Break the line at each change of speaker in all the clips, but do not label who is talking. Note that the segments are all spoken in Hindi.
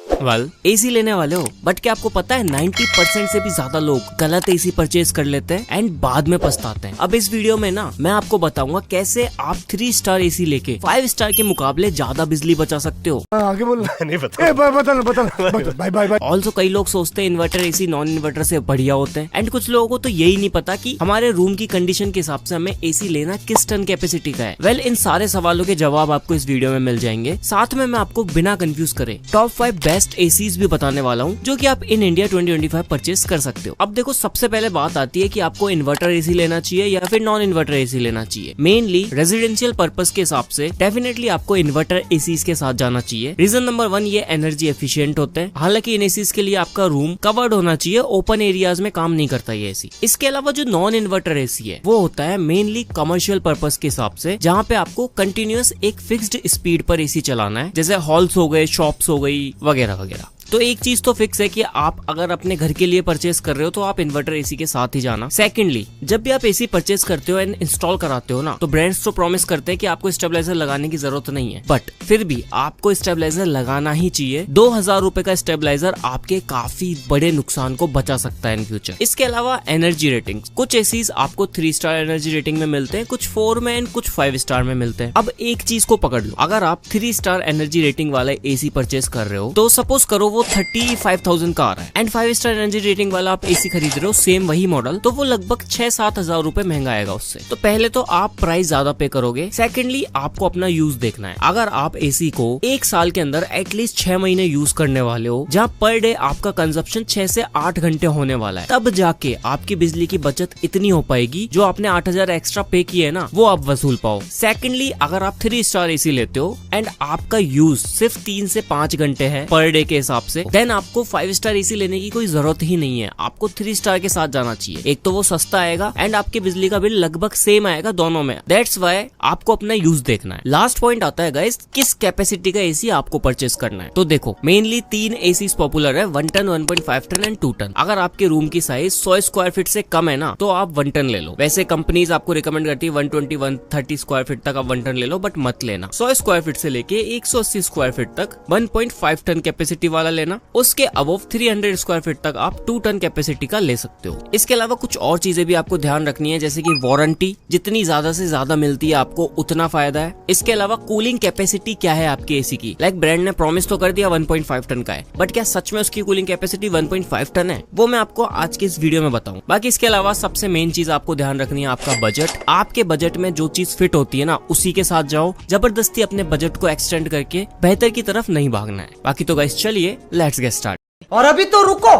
एसी लेने वाले हो, बट क्या आपको पता है 90% से भी ज्यादा लोग गलत एसी परचेज कर लेते हैं एंड बाद में पछताते हैं। अब इस वीडियो में ना मैं आपको बताऊंगा कैसे आप 3 स्टार एसी लेके 5 स्टार के मुकाबले ज्यादा बिजली बचा सकते हो।
आगे बोल। नहीं पता। Bye bye bye.
ऑल्सो कई लोग सोचते हैं इन्वर्टर एसी नॉन इन्वर्टर से बढ़िया होते हैं एंड कुछ लोगों को तो यही नहीं पता कि हमारे रूम की कंडीशन के हिसाब से हमें एसी लेना किस टन कैपेसिटी का है। वेल इन सारे सवालों के जवाब आपको इस वीडियो में मिल जाएंगे। साथ में मैं आपको बिना कंफ्यूज करे टॉप 5 बेस्ट एसीज भी बताने वाला हूँ जो कि आप इन इंडिया 2025 परचेज कर सकते हो। अब देखो सबसे पहले बात आती है कि आपको इन्वर्टर एसी लेना चाहिए या फिर नॉन इन्वर्टर एसी लेना चाहिए। मेनली रेजिडेंशियल पर्पस के हिसाब से डेफिनेटली आपको इन्वर्टर एसीज के साथ जाना चाहिए। रीजन नंबर 1 ये एनर्जी एफिशिएंट होते हैं। हालांकि इन एसीज के लिए आपका रूम कवर्ड होना चाहिए, ओपन एरियाज में काम नहीं करता ये एसी। इसके अलावा जो नॉन इन्वर्टर एसी है वो होता है मेनली कमर्शियल पर्पस के हिसाब से, जहाँ पे आपको कंटिन्यूअस एक फिक्स्ड स्पीड पर एसी चलाना है, जैसे हॉल्स हो गए, शॉप्स हो गई वगैरह वगैरह। तो एक चीज तो फिक्स है कि आप अगर अपने घर के लिए परचेस कर रहे हो तो आप इन्वर्टर एसी के साथ ही जाना। सेकेंडली, जब भी आप एसी परचेस करते हो एंड इंस्टॉल कराते हो ना, तो ब्रांड्स तो प्रॉमिस करते हैं कि आपको स्टेबलाइजर लगाने की जरूरत नहीं है, बट फिर भी आपको स्टेबलाइजर लगाना ही चाहिए। 2000 रुपए का स्टेबलाइजर आपके काफी बड़े नुकसान को बचा सकता है इन फ्यूचर। इसके अलावा एनर्जी रेटिंग, कुछ एसीज आपको 3 स्टार एनर्जी रेटिंग में मिलते हैं, कुछ 4 में एंड कुछ 5 स्टार में मिलते हैं। अब एक चीज को पकड़ लो, अगर आप 3 स्टार एनर्जी रेटिंग वाला एसी परचेस कर रहे हो तो सपोज करो वो 35,000 का आ रहा है एंड 5 स्टार एनर्जी रेटिंग वाला आप एसी खरीद रहे हो सेम वही मॉडल, तो वो लगभग 6-7 हजार रुपए महंगा आएगा उससे। तो पहले तो आप प्राइस ज्यादा पे करोगे। सेकेंडली, आपको अपना यूज देखना है। अगर आप एसी को 1 साल के अंदर एटलीस्ट 6 महीने यूज करने वाले हो, जहाँ पर डे आपका कंजप्शन 6 से 8 घंटे होने वाला है, तब जाके आपकी बिजली की बचत इतनी हो पाएगी जो आपने 8,000 एक्स्ट्रा पे किए है ना, वो आप वसूल पाओ। सेकेंडली, अगर आप 3 स्टार एसी लेते हो एंड आपका यूज सिर्फ 3 से 5 घंटे है पर डे के हिसाब से, देन आपको 5 स्टार एसी लेने की कोई जरूरत ही नहीं है। आपको 3 स्टार के साथ जाना चाहिए। एक तो वो सस्ता आएगा एंड आपकी बिजली का बिल लगभग सेम आएगा दोनों में। दैट्स व्हाई आपको अपना यूज देखना है। लास्ट पॉइंट आता है गाइस, किस कैपेसिटी का एसी आपको परचेस करना है। तो देखो मेनली 3 एसी पॉपुलर है, 1 टन, 1.5 टन एंड 2 टन। अगर आपके रूम की साइज 100 स्क्वायर फीट से कम है ना, तो आप 1 टन ले लो। वैसे कंपनीज आपको रिकमेंड करती है 120, 130 स्क्वायर फीट तक आप 1 टन ले लो, बट मत लेना। 100 स्क्वायर फीट से लेके 180 स्क्वायर फीट तक 1.5 टन कैपेसिटी वाला लेना। उसके अबव 300 स्क्वायर फीट तक आप 2 टन कैपेसिटी का ले सकते हो। इसके अलावा कुछ और चीजें भी आपको ध्यान रखनी है, जैसे कि वारंटी जितनी ज्यादा से ज्यादा मिलती है आपको उतना फायदा है। इसके अलावा कूलिंग कैपेसिटी क्या है आपके एसी की। लाइक ब्रांड ने प्रॉमिस तो कर दिया 1.5 टन का है, बट क्या सच में उसकी कूलिंग कैपेसिटी 1.5 टन है, वो मैं आपको आज के इस वीडियो में बताऊं। बाकी इसके अलावा सबसे मेन चीज आपको ध्यान रखनी है आपका बजट। आपके बजट में जो चीज फिट होती है ना, उसी के साथ जाओ। जबरदस्ती अपने बजट को एक्सटेंड करके बेहतर की तरफ नहीं भागना है। बाकी तो गाइस चलिए लेट्स गेट स्टार्ट।
और अभी तो रुको,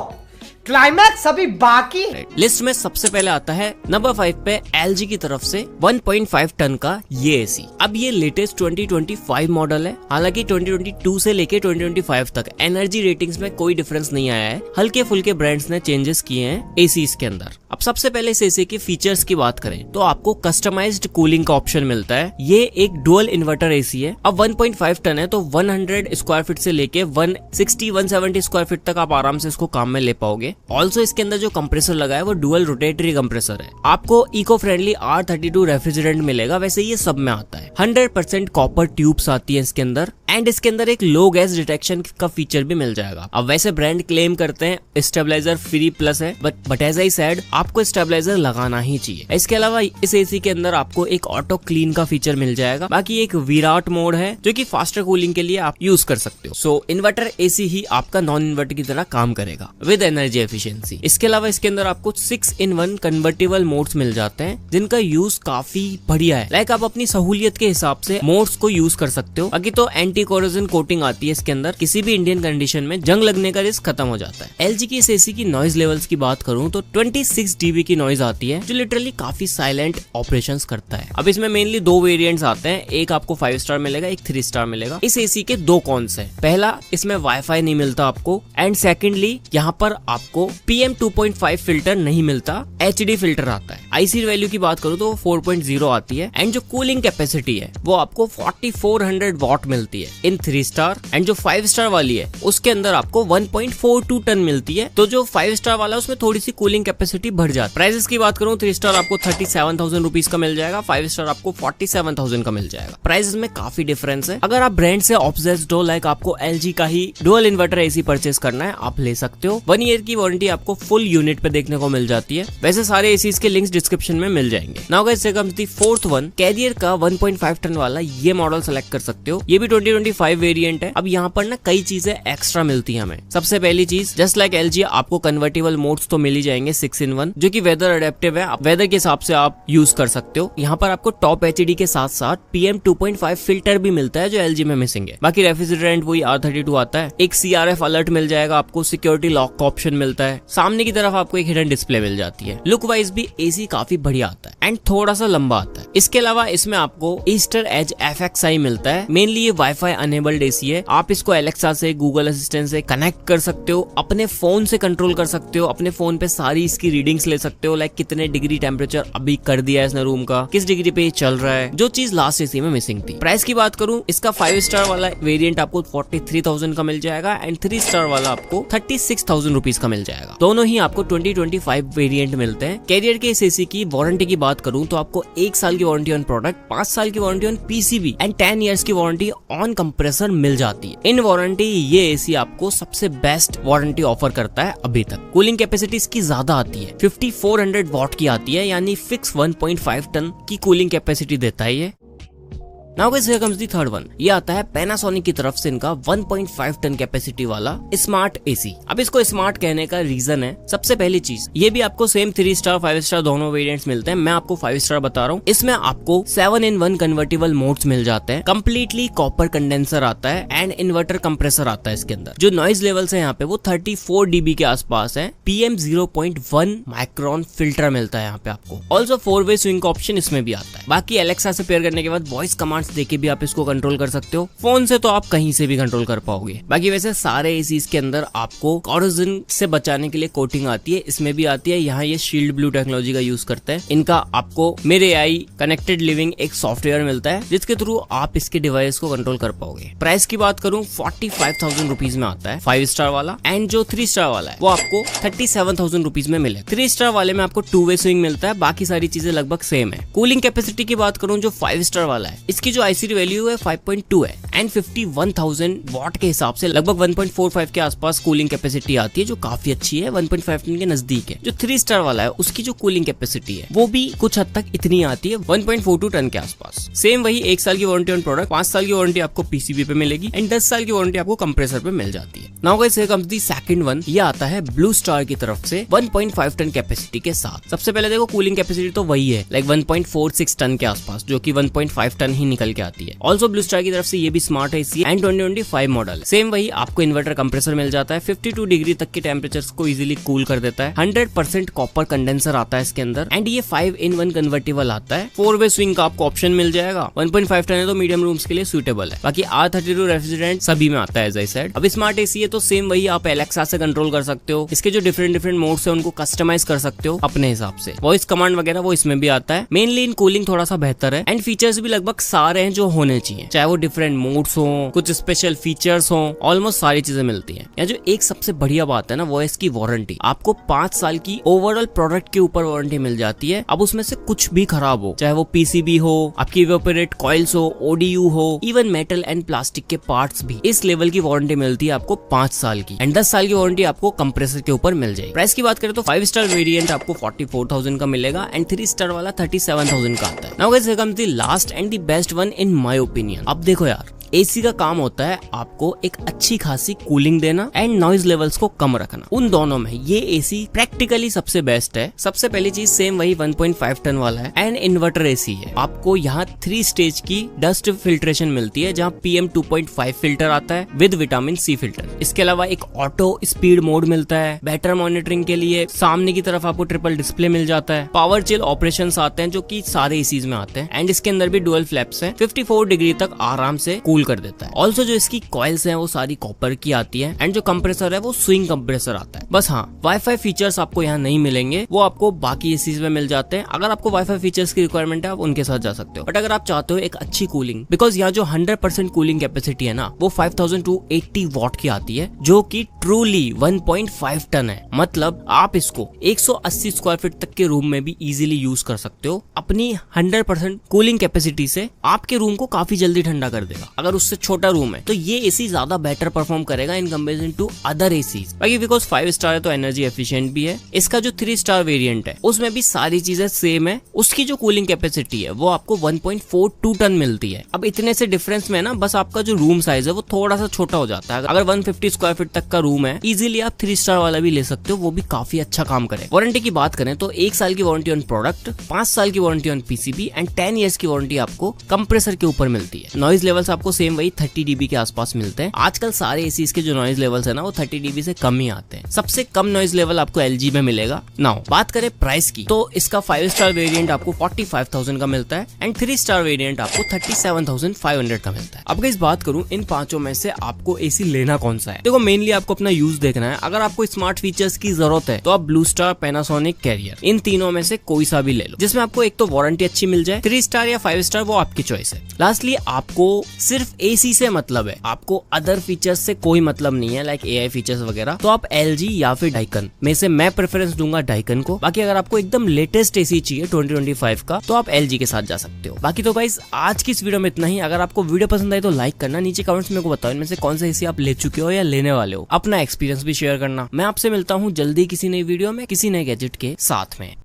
क्लाइमैक्स अभी बाकी।
लिस्ट में सबसे पहले आता है नंबर 5 पे LG की तरफ से 1.5 टन का ये एसी। अब ये लेटेस्ट 2025 मॉडल है। हालांकि 2022 से लेके 2025 तक एनर्जी रेटिंग्स में कोई डिफरेंस नहीं आया है। हल्के फुल्के ब्रांड्स ने चेंजेस किए हैं एसीज के अंदर। अब सबसे पहले इस एसी के फीचर्स की बात करें तो आपको कस्टमाइज्ड कूलिंग का ऑप्शन मिलता है। ये एक डुअल इन्वर्टर एसी है। अब 1.5 टन है तो 100 स्क्वायर फीट से लेके 160-170 स्क्वायर फीट तक आप आराम से इसको काम में ले पाओगे। ऑल्सो इसके अंदर जो कंप्रेसर लगा है वो डुअल रोटेटरी कंप्रेसर है। आपको इको फ्रेंडली R32 रेफ्रिजरेंट मिलेगा, वैसे ये सब में आता है। 100% कॉपर ट्यूब्स आती है इसके अंदर एंड इसके अंदर एक लो गैस डिटेक्शन का फीचर भी मिल जाएगा। अब वैसे ब्रांड क्लेम करते हैं स्टेबलाइजर फ्री प्लस है, बट एज आई सेड आपको स्टेबलाइजर लगाना ही चाहिए। इसके अलावा इस एसी के अंदर आपको एक ऑटो क्लीन का फीचर मिल जाएगा। बाकी एक विराट मोड है जो कि फास्टर कूलिंग के लिए आप यूज कर सकते हो। सो इन्वर्टर एसी ही आपका नॉन इन्वर्टर की तरह काम करेगा विद एनर्जी एफिशिएंसी। इसके अलावा इसके अंदर आपको 6-in-1 कन्वर्टेबल मोड्स मिल जाते हैं जिनका यूज काफी बढ़िया है। लाइक आप अपनी सहूलियत के हिसाब से मोड्स को यूज कर सकते हो। बाकी तो एंटी कोरोजन कोटिंग आती है इसके अंदर, किसी भी इंडियन कंडीशन में जंग लगने का रिस्क खत्म हो जाता है। LG की इस एसी की नॉइज लेवल्स की बात करूं तो 26 dB की नॉइज आती है जो लिटरली काफी साइलेंट ऑपरेशंस करता है। अब इसमें मेनली 2 वेरिएंट्स आते हैं, एक आपको 5 स्टार मिलेगा, एक 3 स्टार मिलेगा। इस एसी के 2 कॉन्स है। पहला, इसमें वाईफाई नहीं मिलता आपको एंड सेकेंडली यहाँ पर आप आपको PM 2.5 फिल्टर नहीं मिलता, HD फिल्टर आता है। IC वैल्यू की बात करूँ तो 4.0 आती है एंड जो कूलिंग कैपेसिटी है वो आपको 4400 वॉट मिलती है इन 3 स्टार एंड जो 5 स्टार वाली है उसके अंदर आपको 1.42 टन मिलती है। तो जो 5 स्टार वाला है उसमें थोड़ी सी कूलिंग कैपेसिटी बढ़ जाती है। प्राइसेस की बात करूँ 3 स्टार आपको 37,000 रुपीज का मिल जाएगा, 5 स्टार आपको 47,000 का मिल जाएगा। प्राइसेस में काफी डिफरेंस है। अगर आप ब्रांड से ऑब्सेस्ड हो, लाइक आपको LG का ही डुअल इन्वर्टर AC परचेस करना है, आप ले सकते हो। 1 ईयर की वारंटी आपको फुल यूनिट पे देखने को मिल जाती है। वैसे सारे ACs के लिंक्स डिस्क्रिप्शन में मिल जाएंगे। Now guys here comes the fourth one, Carrier का 1.5 टन वाला ये मॉडल सेलेक्ट कर सकते हो। ये भी 2025 वेरिएंट है। अब यहाँ पर ना कई चीजें एक्स्ट्रा मिलती है हमें। सबसे पहली चीज, जस्ट लाइक LG आपको कन्वर्टेबल मोड्स तो मिल ही जाएंगे 6-in-1, जो कि वेदर अडेप्टिव है, आप वेदर के हिसाब से आप यूज कर सकते हो। यहाँ पर आपको टॉप HD के साथ साथ PM 2.5 फिल्टर भी मिलता है जो LG में मिसिंग है। बाकी रेफ्रिजरेंट वही R32 आता है। एक CRF अलर्ट मिल जाएगा आपको, सिक्योरिटी लॉक का ऑप्शन मिलता है। सामने की तरफ आपको एक हिडन डिस्प्ले मिल जाती है। लुक वाइज भी AC काफी बढ़िया आता है एंड थोड़ा सा लंबा आता है। इसके अलावा इसमें आपको ईस्टर एज FXI मिलता है। मेनली ये वाईफाई अनेबल्ड AC है। आप इसको एलेक्सा से, गूगल असिस्टेंट से कनेक्ट कर सकते हो, अपने फोन से कंट्रोल कर सकते हो, अपने फोन पे सारी इसकी रीडिंग्स ले सकते हो, लाइक कितने डिग्री टेम्परेचर अभी कर दिया है इसने रूम का, किस डिग्री पे ये चल रहा है, जो चीज लास्ट AC में मिसिंग थी। प्राइस की बात करूं, इसका 5 स्टार वाला वेरिएंट आपको 43,000 का मिल जाएगा एंड 3 स्टार वाला आपको 36,000 रुपीज का मिल जाएगा। दोनों ही आपको 2025 वेरिएंट मिलते हैं। कैरियर के इस AC की वारंटी की बात करूं तो आपको 1 साल की वारंटी ऑन प्रोडक्ट, 5 साल की warranty on PCB and 10 years की वारंटी ऑन कंप्रेसर मिल जाती है। इन वारंटी ये AC आपको सबसे बेस्ट वारंटी ऑफर करता है अभी तक। कूलिंग कैपेसिटी इसकी ज्यादा आती है, 5400 वॉट की आती है, यानी फिक्स 1.5 टन की कूलिंग कैपेसिटी देता है ये। Now guys here comes the third one. ये आता है पैनासोनिक की तरफ से इनका 1.5 टन कैपेसिटी वाला स्मार्ट AC। अब इसको स्मार्ट कहने का रीजन है, सबसे पहली चीज ये भी आपको सेम 3 स्टार 5 स्टार दोनों वेरिएंट्स मिलते हैं। मैं आपको 5 स्टार बता रहा हूँ। इसमें आपको 7-in-1 कन्वर्टेबल मोड्स मिल जाते हैं। कम्प्लीटली कॉपर कंडेंसर आता है एंड इन्वर्टर कंप्रेसर आता है इसके अंदर। जो नॉइज लेवल्स है यहाँ पे वो 34 dB के आसपास है। PM 0.1 माइक्रोन फिल्टर मिलता है यहाँ पे आपको। ऑल्सो 4-वे स्विंग का ऑप्शन इसमें भी आता है। बाकी एलेक्सा से पेयर करने के बाद वॉइस कमांड देके भी आप इसको कंट्रोल कर सकते हो। फोन से तो आप कहीं से भी कंट्रोल कर पाओगे। बाकी वैसे सारे ACs के अंदर आपको कॉरोजन से बचाने के लिए कोटिंग आती है, इसमें भी आती है। यहाँ ये शील्ड ब्लू टेक्नोलॉजी का यूज करते हैं। इनका आपको मेरे AI कनेक्टेड लिविंग एक सॉफ्टवेयर मिलता है जिसके थ्रू आप इसके डिवाइस को कंट्रोल कर पाओगे। प्राइस की बात करूं 45,000 रुपीज में आता है 5 स्टार वाला एंड जो 3 स्टार वाला है वो आपको 37,000 रुपीज में मिले। 3 स्टार वाले में आपको 2-वे स्विंग मिलता है, बाकी सारी चीजें लगभग सेम है। कूलिंग कैपेसिटी की बात करूं जो 5 स्टार वाला है, इसकी जो IC वैल्यू है 5.2 है एंड 51,000 वॉट के हिसाब से लगभग 1.45 के आसपास कूलिंग कैपेसिटी आती है, जो काफी अच्छी है, 1.5 टन के नजदीक है। जो 3 स्टार वाला है उसकी जो कूलिंग कैपेसिटी है वो भी कुछ हद तक इतनी आती है, 1.42 टन के आसपास। सेम वही 1 साल की वारंटी ऑन प्रोडक्ट, 5 साल की वारंटी आपको PCB पे मिलेगी एंड 10 साल की वारंटी आपको कंप्रेसर पे मिल जाती है। Now guys here comes the second one. ये आता है ब्लू स्टार की तरफ से 1.5 टन कैपेसिटी के साथ। सबसे पहले देखो कूलिंग कैपेसिटी तो वही है, लाइक 1.46 टन के आसपास, जो कि 1.5 टन ही निकल के आती है। ऑल्सो ब्लू स्टार की तरफ से ये भी smart AC and 2025 model. Same वही आपको इन्वर्टर कंप्रेसर मिल जाता है, 52 डिग्री तक के टेम्परेचर्स को इजीली कूल कर देता है। 100% कॉपर कंडेंसर आता है इसके अंदर एंड ये 5-in-1 कन्वर्टेबल आता है। 4-वे स्विंग का आपको ऑप्शन मिल जाएगा। 1.5 टन है तो मीडियम रूम्स के लिए सुटेबल है। बाकी R32 रेफ्रिजरेंट सभी में आता है एज आई सेड। अब स्मार्ट AC है तो सेम वही आप एलेक्सा से कंट्रोल कर सकते हो। इसके जो डिफरेंट मोड्स है उनको कस्टमाइज कर सकते हो अपने हिसाब से। वॉइस कमांड वगैरह वो इसमें भी आता है। मेनली इन कूलिंग थोड़ा सा बेहतर है एंड फीचर्स भी लगभग सारे हैं जो होने चाहिए, चाहे वो डिफरेंट मोड्स हो, कुछ स्पेशल फीचर्स हो, ऑलमोस्ट सारी चीजें मिलती हैं। या जो एक सबसे बढ़िया बात है ना वो है इसकी वारंटी। आपको 5 साल की ओवरऑल प्रोडक्ट के ऊपर वारंटी मिल जाती है। अब उसमें से कुछ भी खराब हो, चाहे वो PCB हो, आपकी इवेपोरेट कॉइल्स हो, ODU हो, इवन मेटल एंड प्लास्टिक के पार्ट्स भी, इस लेवल की वारंटी मिलती है आपको 5 साल की एंड 10 साल की वारंटी आपको कंप्रेसर के ऊपर मिल जाएगी। प्राइस की बात करें तो 5 स्टार वेरिएंट आपको 44,000 का मिलेगा एंड 3 स्टार वाला 37,000 का आता है। Now guys here comes the last and the best one in my opinion. अब देखो यार, AC का काम होता है आपको एक अच्छी खासी कूलिंग देना एंड नॉइज लेवल्स को कम रखना। उन दोनों में ये AC प्रैक्टिकली सबसे बेस्ट है। सबसे पहली चीज सेम वही 1.5 टन वाला है एंड इन्वर्टर AC है। आपको यहाँ 3 स्टेज की डस्ट फिल्ट्रेशन मिलती है, जहाँ PM 2.5 फिल्टर आता है विद विटामिन C फिल्टर। इसके अलावा एक ऑटो स्पीड मोड मिलता है बेटर मॉनिटरिंग के लिए। सामने की तरफ आपको ट्रिपल डिस्प्ले मिल जाता है। पावर चिल ऑपरेशंस आते हैं जो कि सारे ACs में आते हैं एंड इसके अंदर भी डुअल फ्लैप्स है। 54 डिग्री तक आराम से कूल कर देता है। ऑल्सो जो इसकी कॉइल्स हैं वो सारी कॉपर की आती है एंड जो कंप्रेसर है वो स्विंग कंप्रेसर आता है। बस हाँ, वाईफाई फीचर्स आपको यहाँ नहीं मिलेंगे, वो आपको बाकी एसीज में मिल जाते हैं। अगर आपको वाईफाई फीचर्स की रिक्वायरमेंट है आप उनके साथ जा सकते हो, बट अगर आप चाहते हो एक अच्छी कूलिंग, बिकॉज यहाँ जो 100% कूलिंग कैपेसिटी है ना वो 5280 वॉट की आती है, जो कि ट्रूली 1.5 टन है। मतलब आप इसको 180 स्क्वायर फीट तक के रूम में भी इजीली यूज कर सकते हो। अपनी 100% कूलिंग कैपेसिटी से आपके रूम को काफी जल्दी ठंडा कर देगा। अगर उससे छोटा रूम है तो ये एसी ज्यादा बेटर परफॉर्म करेगा in comparison to other ACs. बाकी बिकॉज 5 स्टार है तो एनर्जी एफिशिएंट भी है। इसका जो 3 स्टार वेरिएंट है उसमें भी सारी चीजें सेम है। उसकी जो कूलिंग कैपेसिटी है वो आपको 1.42 टन मिलती है। अब इतने से डिफरेंस में ना बस आपका जो रूम साइज है वो थोड़ा सा छोटा हो जाता है। अगर 150 स्क्वायर फीट तक का रूम है इजीली आप 3 स्टार वाला भी ले सकते हो, वो भी काफी अच्छा काम करे। वारंटी की बात करें तो 1 साल की वारंटी ऑन प्रोडक्ट, 5 साल की warranty on PCB and 10 years की वारंटी आपको कंप्रेसर के ऊपर मिलती है। नॉइज लेवल्स आपको सेम वही 30 dB के आसपास मिलते हैं। आजकल सारे एसीज के जो नॉइज लेवल्स है ना वो 30 dB से कम ही आते हैं। सबसे कम नॉइज लेवल आपको LG में मिलेगा। नाउ बात करें प्राइस की तो इसका 5 स्टार वेरिएंट आपको 45,000 का मिलता है एंड 3 स्टार वेरिएंट आपको 37,500 का मिलता है। अब इस बात करूं इन पांचों में से आपको एसी लेना कौन सा है, देखो मेनली आपको अपना यूज देखना है। अगर आपको स्मार्ट फीचर्स की जरूरत है तो आप ब्लू स्टार, पैनासोनिक, कैरियर, इन तीनों में से कोई सा भी ले लो, जिसमें आपको एक तो वारंटी अच्छी मिल जाए। 3 स्टार या 5 स्टार वो आपकी चॉइस है। लास्टली आपको सिर्फ एसी से मतलब है, आपको अदर फीचर्स से कोई मतलब नहीं है, लाइक AI फीचर्स वगैरह, तो आप LG या फिर डाइकन में से मैं प्रेफरेंस दूंगा डाइकन को। बाकी अगर आपको एकदम लेटेस्ट एसी चाहिए 2025 का तो आप LG के साथ जा सकते हो। बाकी तो गाइस आज की इस वीडियो में इतना ही। अगर आपको वीडियो पसंद आई तो लाइक करना, नीचे कमेंट्स में मेरे को बताओ इनमें से कौन सा एसी आप ले चुके हो या लेने वाले हो। अपना एक्सपीरियंस भी शेयर करना। मैं आपसे मिलता हूँ जल्दी किसी नई वीडियो में किसी नए गैजेट के साथ में।